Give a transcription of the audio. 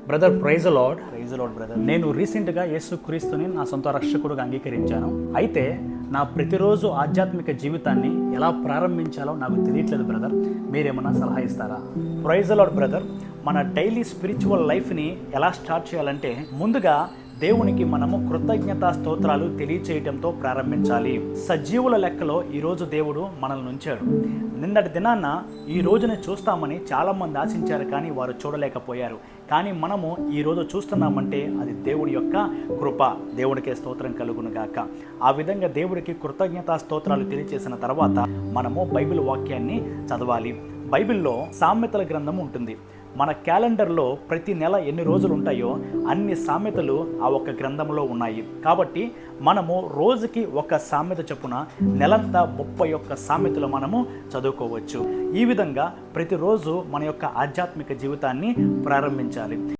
Brother praise lord. Brother. నేను రీసెంట్గా యేసుక్రీస్తుని నా సొంత రక్షకుడుగా అంగీకరించాను. అయితే నా ప్రతిరోజు ఆధ్యాత్మిక జీవితాన్ని ఎలా ప్రారంభించాలో నాకు తెలియట్లేదు బ్రదర్. మీరేమన్నా సలహా ఇస్తారా? Praise lord brother. మన డైలీ స్పిరిచువల్ లైఫ్ని ఎలా స్టార్ట్ చేయాలంటే ముందుగా దేవునికి మనము కృతజ్ఞతా స్తోత్రాలు తెలియచేయటంతో ప్రారంభించాలి. సజీవుల లెక్కలో ఈరోజు దేవుడు మనల్ని ఉంచాడు. నిన్నటి దినాన్న ఈ రోజుని చూస్తామని చాలామంది ఆశించారు, కానీ వారు చూడలేకపోయారు. కానీ మనము ఈరోజు చూస్తున్నామంటే అది దేవుడి యొక్క కృప. దేవుడికే స్తోత్రం కలుగును గాక. ఆ విధంగా దేవుడికి కృతజ్ఞతా స్తోత్రాలు తెలియచేసిన తర్వాత మనము బైబిల్ వాక్యాన్ని చదవాలి. బైబిల్లో సామెతల గ్రంథం ఉంటుంది. మన క్యాలెండర్లో ప్రతి నెల ఎన్ని రోజులు ఉంటాయో అన్ని సామెతలు ఆ ఒక్క గ్రంథంలో ఉన్నాయి. కాబట్టి మనము రోజుకి ఒక సామెత చొప్పున నెలంతా 31 సామెతలు మనము చదువుకోవచ్చు. ఈ విధంగా ప్రతిరోజు మన యొక్క ఆధ్యాత్మిక జీవితాన్ని ప్రారంభించాలి.